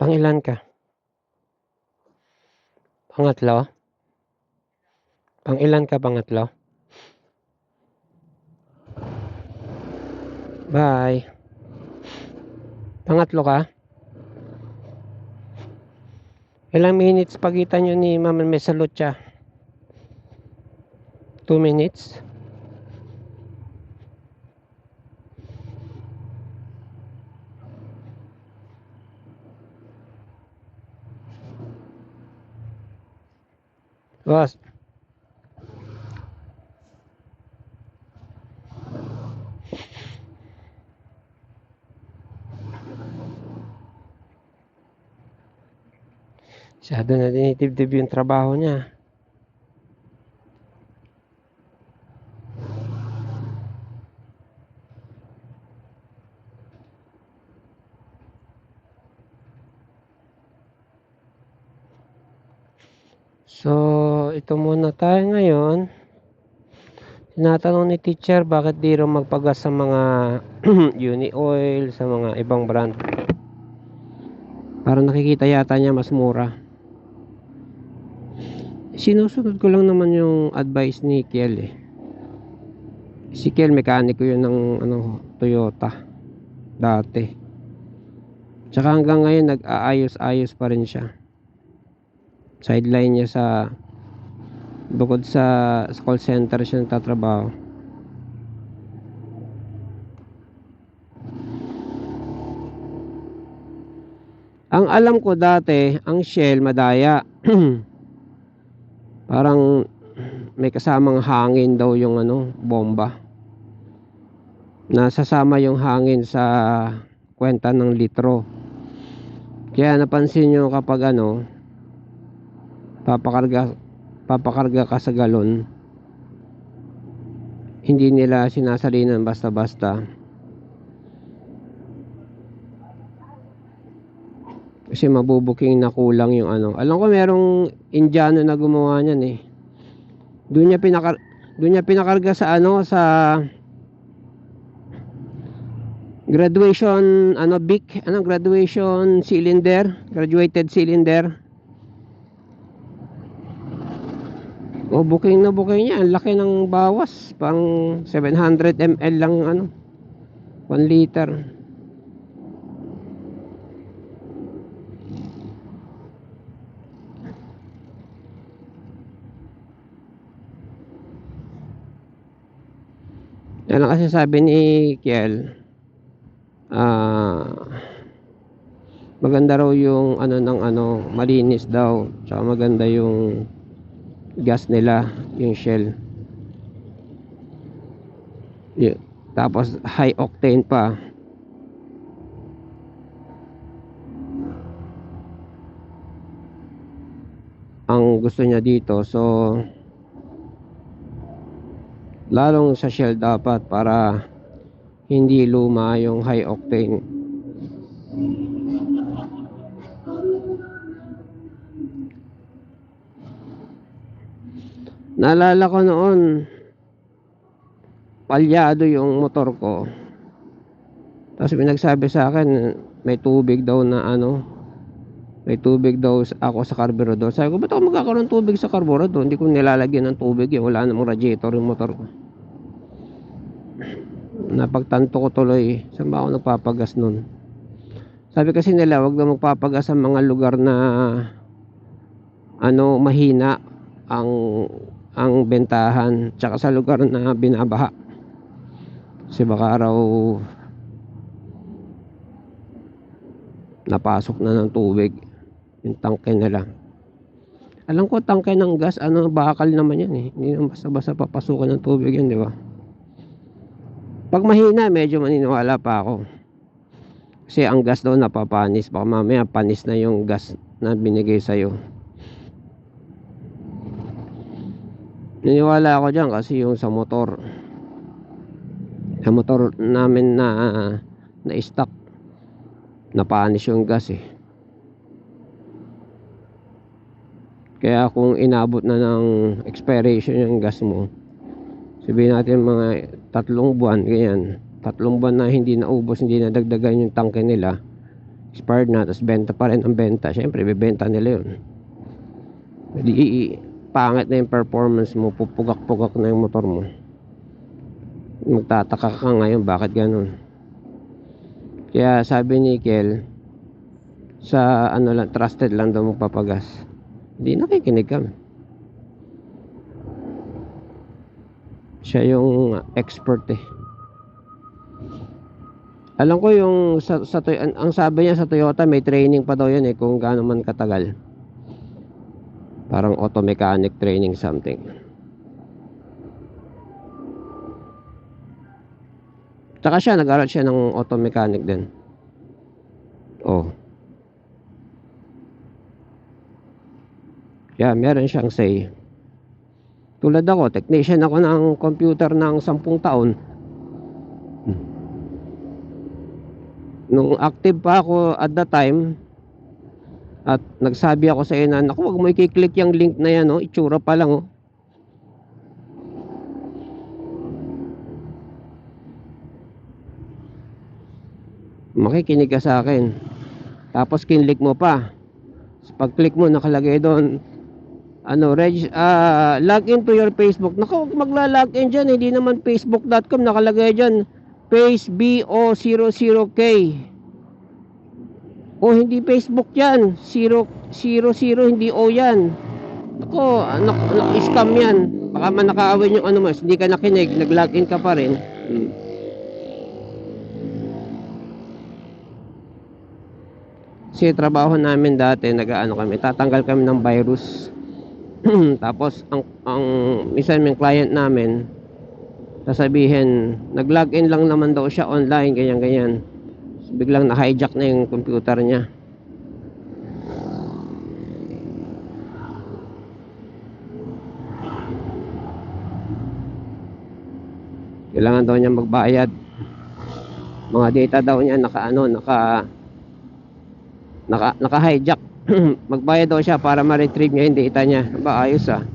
Pangilan ka? Pangatlo? Pangilan ka, pangatlo? Bye. Pangatlo ka? Ilang minutes pagitan nyo ni Mama Mesalutya? 2 minutes? Boss. Masyado na dinitibdib yung trabaho niya. So, ito muna tayo ngayon. Tinatanong ni teacher bakit di rin magpagas sa mga Uni Oil, sa mga ibang brand. Para nakikita yata niya mas mura. Sinusunod ko lang naman yung advice ni Kiel eh. Si Kiel mekaniko yun ng Toyota dati. Tsaka hanggang ngayon nag-aayos-ayos pa rin siya. Sideline niya sa bukod sa call center siya nagtatrabaho. Ang alam ko dati, ang Shell madaya. Parang may kasamang hangin daw yung bomba. Nasasama yung hangin sa kwenta ng litro. Kaya napansin nyo kapag papakarga ka sa galon, hindi nila sinasalinan basta-basta. Kasi mabubuking na kulang yung Alam ko merong Indiano na gumawa niyan eh. Doon niya pinakarga sa sa graduation graduation cylinder, graduated cylinder. Booking na booking niya. Ang laki ng bawas. Pang 700 ml lang 1 liter. Yan ang kasi sabi ni Kiel. Maganda raw yung malinis daw. Tsaka maganda yung gas nila, yung Shell. Yeah. Tapos high octane pa. Ang gusto niya dito. So lalong sa Shell dapat para hindi luma yung high octane. Naalala ko noon, palyado yung motor ko. Tapos pinagsabi sa akin, may tubig daw na may tubig daw ako sa carburetor. Sabi ko, ba't ako magkakaroon ng tubig sa carburetor? Hindi ko nilalagyan ng tubig eh. Wala namang radiator yung motor ko. Napagtanto ko tuloy, saan ba ako nagpapagas nun? Sabi kasi nila, wag na magpapagas sa mga lugar na mahina ang bentahan, tsaka sa lugar na binabaha. Kasi baka raw napasok na ng tubig yung tangke nila. Alam ko tangke ng gas, bakal naman yan eh. Hindi naman basta-basta papasukan ng tubig yan, di ba? Pag mahina, medyo maniniwala pa ako. Kasi ang gas daw napapanis. Baka mamaya panis na yung gas na binigay sa'yo. Niniwala ako dyan kasi yung sa motor. Sa motor namin na stock, napanis yung gas eh. Kaya kung inabot na ng expiration yung gas mo, sabihin natin mga 3 buwan, ganyan, 3 buwan na hindi naubos, hindi nadagdagan yung tangke nila, expired na, tapos benta pa rin ang benta, syempre bibenta nila yun. Hindi, pangit na yung performance mo, pupugak-pugak na yung motor mo. Magtataka ka ngayon bakit ganun. Kaya sabi ni Kel, sa ano lang, trusted lang daw magpapagas. Hindi nakikinig kami. Siya yung expert eh. Alam ko yung ang sabi niya sa Toyota may training pa daw yan eh, kung gaano man katagal. Parang auto mechanic training something. Tsaka siya, nag-aral siya ng auto mechanic din. Oh. Kaya meron siyang say. Tulad ako, technician ako ng computer ng 10 taon. Nung active pa ako at that time, at nagsabi ako sa iyo na, naku, wag mo i-click yung link na yan, oh. Itsura pa lang, oh. Makikinig ka sa akin. Tapos kinlik mo pa. Pag click mo, nakalagay doon, ano, log in to your Facebook. Naku, magla-log in dyan, hindi naman facebook.com nakalagay dyan, FaceBO00K. O hindi Facebook yan, 000, hindi O yan. Ako, scam yan. Baka man nakaawin yung ano mas, hindi ka nakinig, nag-login ka pa rin. Kasi trabaho namin dati, nag-ano kami, tatanggal kami ng virus. Tapos ang minsan yung client namin sasabihin, nag-login lang naman daw siya online, ganyan. So, biglang na-hijack na yung computer niya. Kailangan daw niya magbayad. Mga data daw niya naka-hijack. Magbayad daw siya para ma-retrieve niya yung data niya. Ba, ayos ah.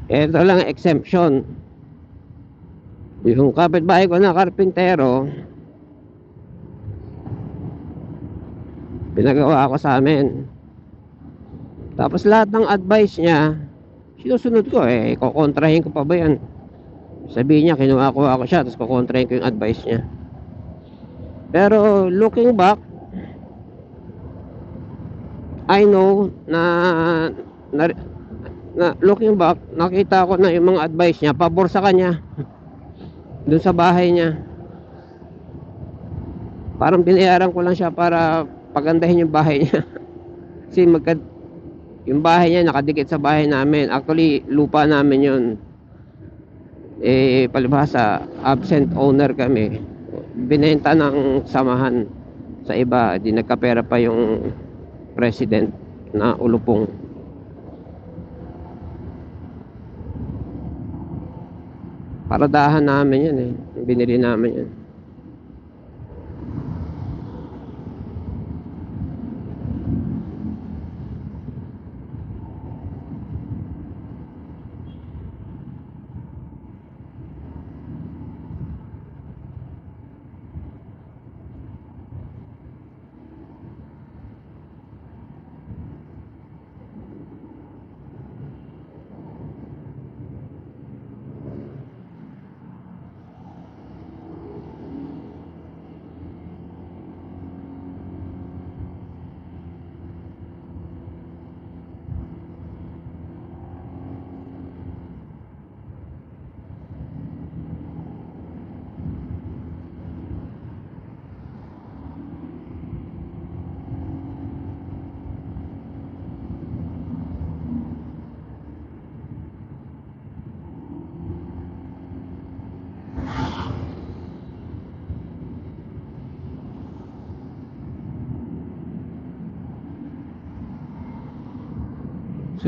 Ito lang exemption. Yung kapitbahay ko na karpintero, pinagawa ko sa amin. Tapos lahat ng advice niya sinusunod ko eh. Kukontrahin ko pa ba yan? Sabihin niya kinuha ko siya, tapos kukontrahin ko yung advice niya. Pero looking back, I know na looking back, nakita ko na yung mga advice niya pabor sa kanya. Dun sa bahay niya, parang binayaran ko lang siya para pagandahin yung bahay niya. Kasi yung bahay niya nakadikit sa bahay namin. Actually, lupa namin yun. Eh, palibhasa, absent owner kami. Binenta ng samahan sa iba. Di nagkapera pa yung president na ulupong. Paradahan namin yun eh. Binili namin yun.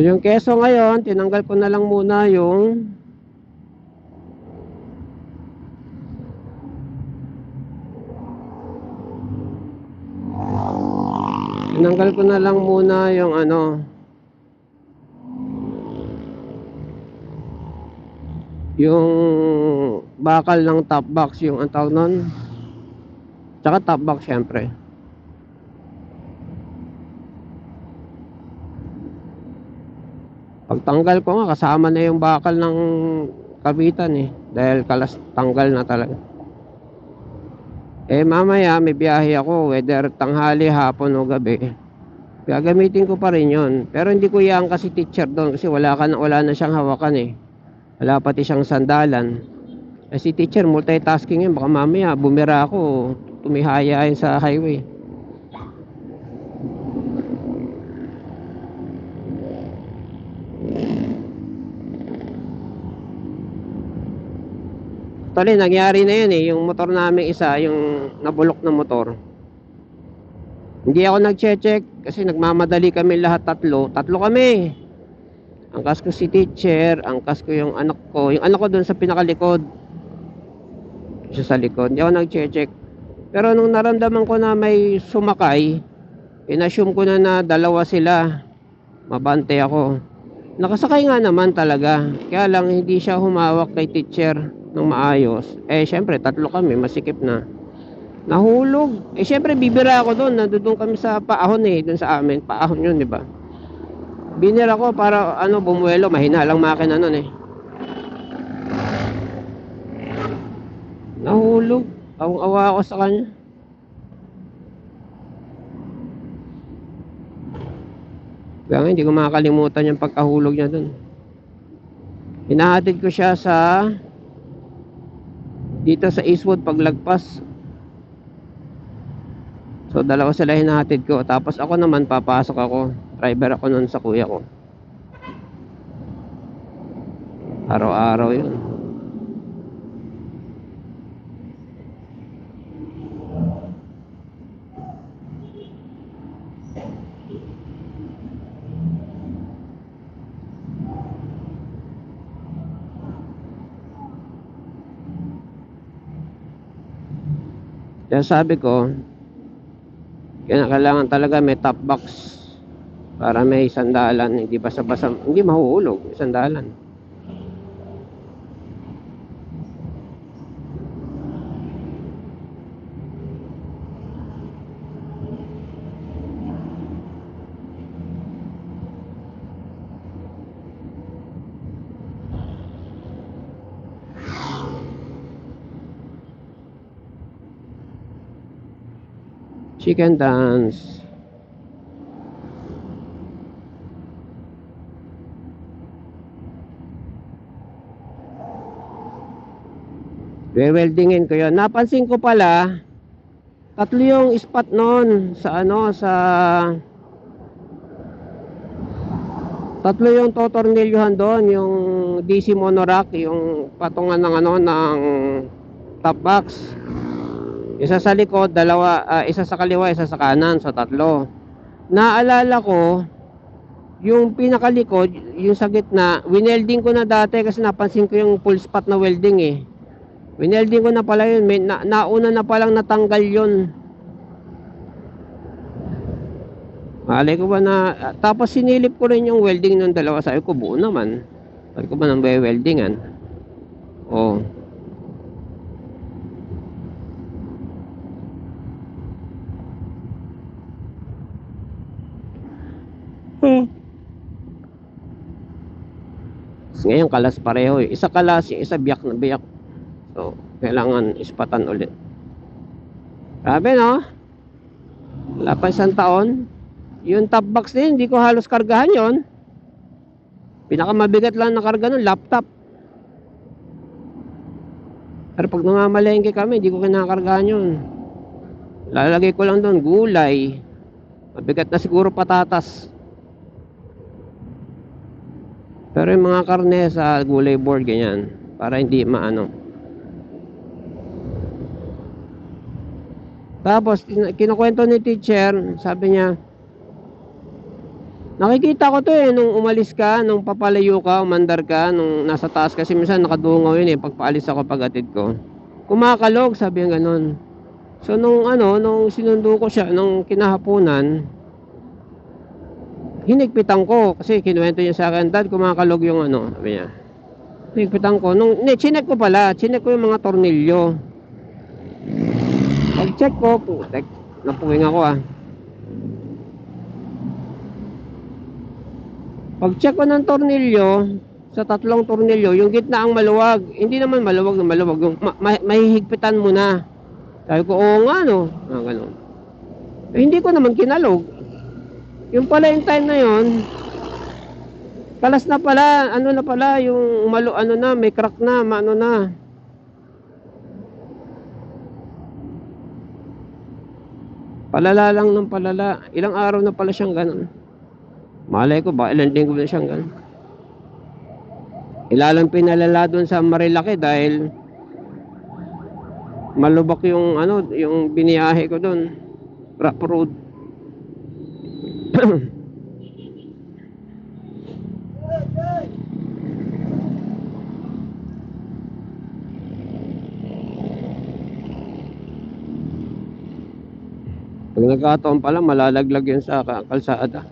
So yung keso ngayon, tinanggal ko na lang muna yung ano, yung bakal ng top box, yung ang tawag nun, tsaka top box syempre. Pagtanggal ko nga, kasama na yung bakal ng kabitan eh, dahil kalas tanggal na talaga. Mamaya may biyahe ako, whether tanghali, hapon o gabi, gagamitin ko pa rin yun. Pero hindi ko yan kasi teacher doon, kasi wala na siyang hawakan eh. Wala pati siyang sandalan. Si teacher multitasking yun, baka mamaya bumira ako, tumihaya yun sa highway. Actually, nangyari na yun eh. Yung motor namin isa, yung nabulok na motor. Hindi ako nag-check kasi nagmamadali kami lahat tatlo. Tatlo kami. Angkas ko si teacher, angkas ko yung anak ko. Yung anak ko dun sa pinakalikod. Siya sa likod. Hindi ako nag-check. Pero nung naramdaman ko na may sumakay, inassume ko na dalawa sila. Mabante ako. Nakasakay nga naman talaga. Kaya lang hindi siya humawak kay teacher ng maayos. Syempre tatlo kami, masikip na. Nahulog. Syempre bibira ako doon. Nandoon kami sa paahon eh, doon sa amin. Paahon yun, di ba? Binira ko para bumuelo, mahina lang makina noon eh. Nahulog. Awang-awa ako sa kanya. Kaya nga, hindi ko makakalimutan yung pagkahulog niya doon. Hinahatid ko siya dito sa Eastwood paglagpas. So dalawa sila hinahatid ko. Tapos ako naman papasok ako. Driver ako nun sa kuya ko. Araw-araw yun. Kaya sabi ko, kailangan talaga may top box para may sandalan, hindi basa-basa, hindi mahuhulog, sandalan. Chicken dance. Weldingin ko yun. Napansin ko pala, tatlo yung spot nun tatlo yung totornilyohan doon, yung DC monorack, yung patungan ng top box. Isa sa likod, dalawa, isa sa kaliwa, isa sa kanan, so tatlo. Naalala ko, yung pinakalikod, yung sa gitna, winelding ko na dati kasi napansin ko yung full spot na welding eh. Winelding ko na pala yun, nauna na palang natanggal yun. Malay ko ba na, tapos sinilip ko rin yung welding ng dalawa, sabi ko buo naman. Sabi ko ba nang weldingan? Oh. Ngayon kalas pareho eh. Isa kalas, yung isa biyak na biyak. So, kailangan ispatan ulit. Grabe no? Wala pa isang taon. Yung top box din, hindi ko halos kargahan yon. Pinakamabigat lang na karga nun, laptop. Pero pag nangamalengke kami, hindi ko kinakargahan yun. Lalagay ko lang doon, gulay. Mabigat na siguro patatas. Pero yung mga karne sa gulay board, ganyan. Para hindi maano. Tapos, kinukwento ni teacher, sabi niya, Nakikita ko to eh, nung umalis ka, nung papalayo ka, umandar ka, nung nasa taas kasi minsan nakadungaw yun eh, pagpaalis ako pagatid ko. Kumakalog, sabi yung ganun. So nung sinundo ko siya, nung kinahaponan, hinigpitan ko kasi kinuwento niya sa akin, Dad, kumakalog yung sabi niya. Hinigpitan ko. Chinek ko pala, chinek ko yung mga tornilyo. Pag-check ko, putek, napuwing ako ah. Pag-check ko ng tornilyo, sa 3 tornilyo, yung gitna ang maluwag. Hindi naman maluwag na maluwag, yung mahihigpitan mo na. Sabi ko, oo nga no. Ganun. Hindi ko naman kinalog. Yung pala yung time na yon, kalas na pala, na pala, yung may crack na, na. Palala lang ng palala. Ilang araw na pala siyang ganun. Malay ko ba, ilang linggo na siyang ganun. Ilalang pinalala doon sa Marilaki dahil malubak yung yung biniyahe ko doon. Rough road. Pag nagkataon pala, malalaglag yun sa kalsada.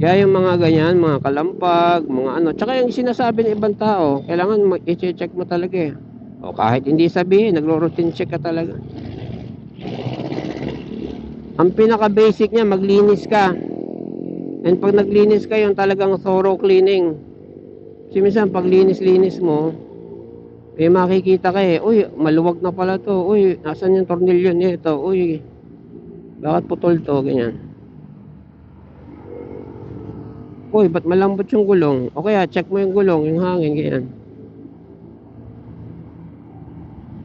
Kaya yung mga ganyan, mga kalampag, mga tsaka yung sinasabi ng ibang tao, kailangan i-check mo talaga eh. O kahit hindi sabihin, nagro-routine check ka talaga. Ang pinaka-basic niya, maglinis ka. And pag naglinis ka, yung talagang thorough cleaning. Kasi minsan, pag linis-linis mo, makikita ka eh, uy, maluwag na pala to, uy, nasan yung tornilyo nito, uy, bakit putol to, ganyan. Uy, ba't malambot yung gulong? O kaya, check mo yung gulong, yung hangin, ganyan.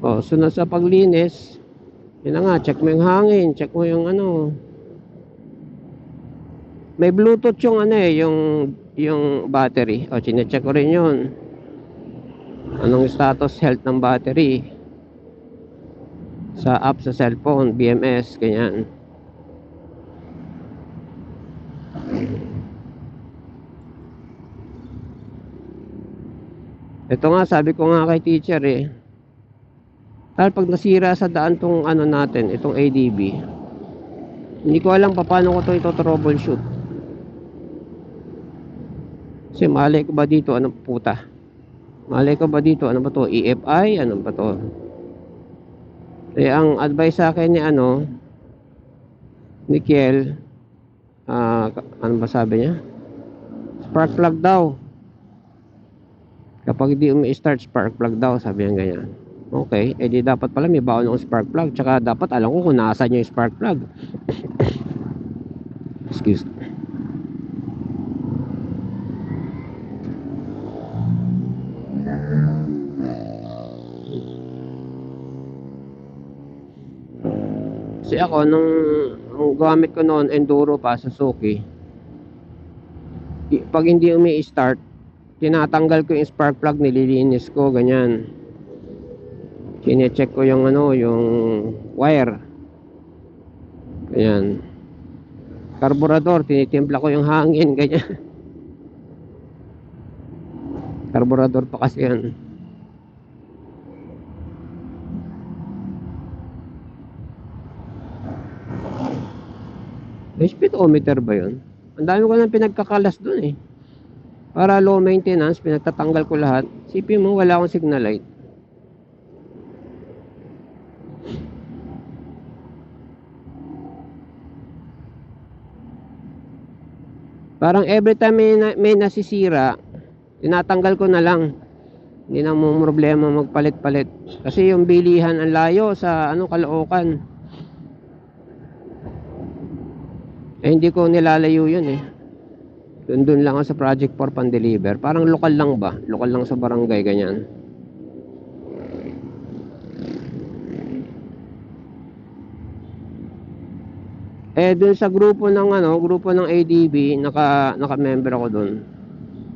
O, sunod sa paglinis, yun na nga, check mo yung hangin, check mo yung may Bluetooth yung yung battery. O, chinecheck ko rin yun. Anong status health ng battery? Sa app sa cellphone, BMS, ganyan. Ito nga, sabi ko nga kay teacher eh, pag nasira sa daan tong natin, itong ADB, hindi ko alam paano ko ito troubleshoot. Kasi malay ko ba dito, puta? Malay ko ba dito, ano ba to? EFI? Ano ba to? Eh, ang advice sa akin ni Kiel, ano ba sabi niya? Spark plug daw. Kapag hindi umi-start, spark plug daw, sabi niya ganyan. Okay, edi dapat pala may baon ng spark plug. Tsaka dapat alam ko kung nasaan yung spark plug. Excuse me. Kasi ako, nung gamit ko noon, Enduro pa, Suzuki, pag hindi umi-start, tinatanggal ko yung spark plug, nililinis ko, ganyan. Chine-check ko yung yung wire. Ganyan. Karburador, tinitimpla ko yung hangin, ganyan. Karburador pa kasi yan. May speedometer ba yun? Ang dami ko nang pinagkakalas dun eh. Para low maintenance, pinagtatanggal ko lahat. Sipin mo, wala akong signal light. Parang every time may nasisira, tinatanggal ko na lang. Hindi na mo problema magpalit-palit. Kasi yung bilihan ang layo sa Caloocan. Eh hindi ko nilalayo yun eh. Doon lang ako sa Project 4 pan-deliver. Parang lokal lang ba? Lokal lang sa barangay, ganyan. Eh doon sa grupo ng ADB, naka-member ako doon.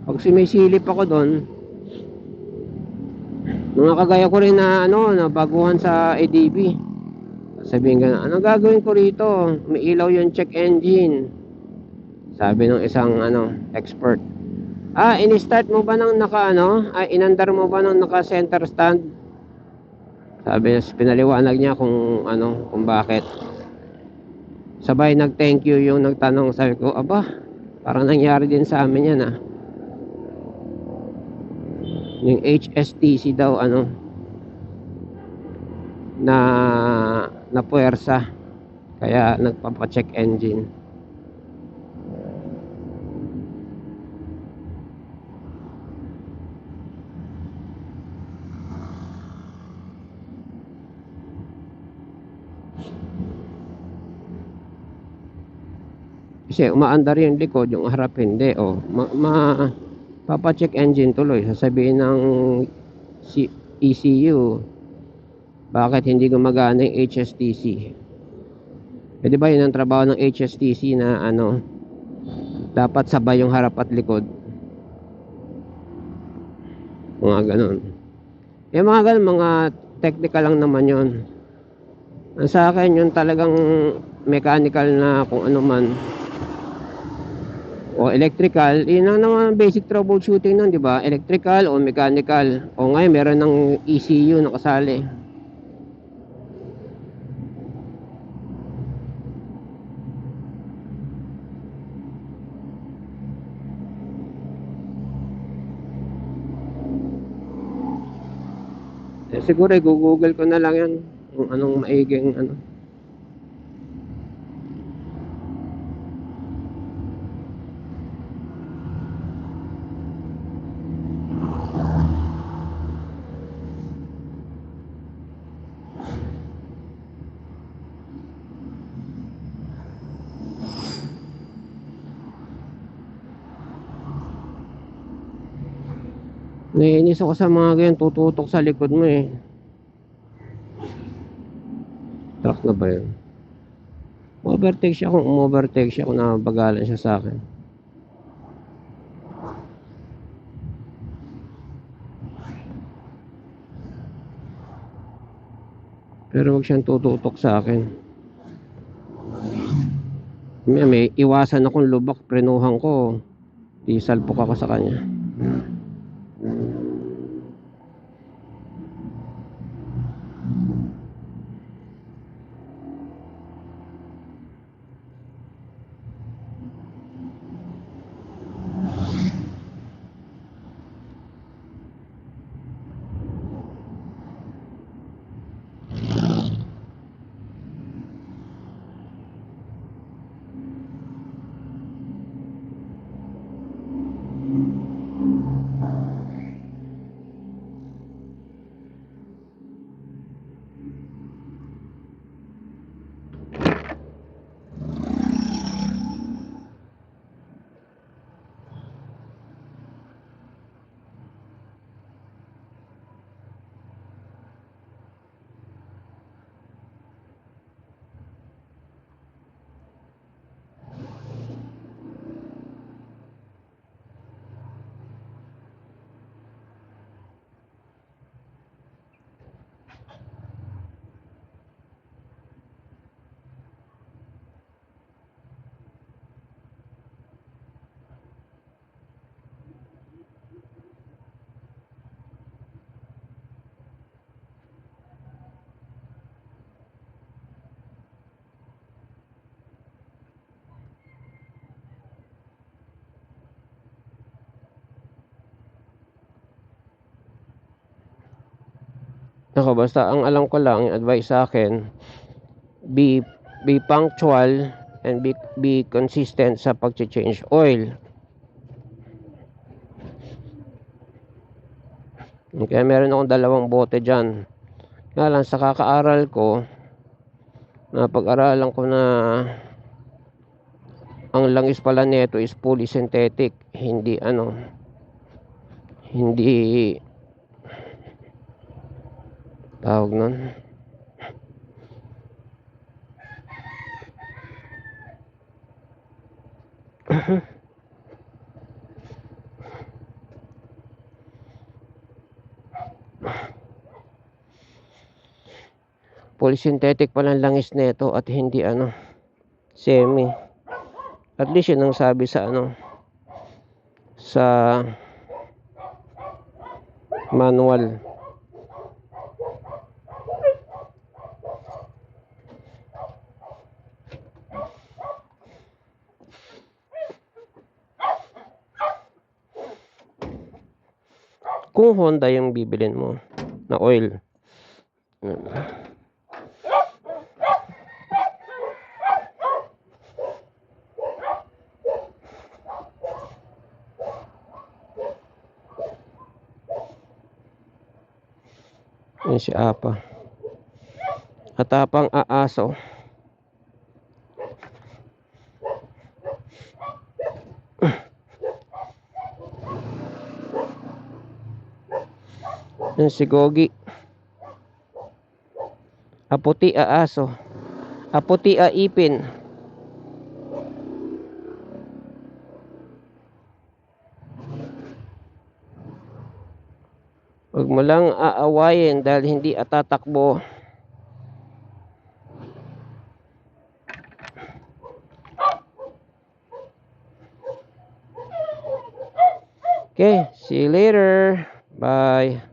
Pag sumisilip ako doon, mga kagaya ko rin na na baguhan sa ADB. Sabihin ka na, ano gagawin ko rito? May ilaw yung check engine. Sabi ng isang expert. Ini-start mo ba ng inandar mo ba ng naka center stand? Sabi niya, pinaliwanag niya kung bakit. Sabay nag thank you yung nagtanong. Sabi ko, aba, parang nangyari din sa amin yan Yung HSTC daw na puwersa, kaya nagpapa-check engine. Kasi umaandar yung likod, yung harap hindi. Papa-check engine tuloy. Sasabihin ng ECU, bakit hindi gumagana yung HSTC? Di ba yun ang trabaho ng HSTC na dapat sabay yung harap at likod. Mga ganun. Mga ganun, mga technical lang naman yun. Sa akin, yun talagang mechanical na kung ano man o electrical, yun ang naman basic troubleshooting nun, di ba? Electrical o mechanical. O ngayon, meron ng ECU na kasali. Siguro i-google ko na lang yan kung anong maiging Naiinis ako sa mga ganyan, tututok sa likod mo Truck na ba yun? Overtake siya kung umovertake siya, kung nabagalan siya sa akin. Pero wag siyang tututok sa akin. May iwasan akong lubak, prenuhan ko. Isalpok ako sa kanya. Ako, basta ang alam ko lang, yung advice sa akin, be punctual and be consistent sa pag-change oil. Kaya meron akong 2 bote dyan. Nga lang, sa kakaaral ko, napag-aralan ko na ang langis pala nito is fully synthetic, hindi hindi tawag nun, full synthetic pa lang langis nito at hindi semi. At least yun ang sabi sa sa manual. Kung Honda yung bibilin mo na oil, yun si Apa at Apang aaso. Yun si Gogi, aputi aaso, aputi ipin. Huwag mo lang aawayin dahil hindi atatakbo. Okay, see you later. Bye.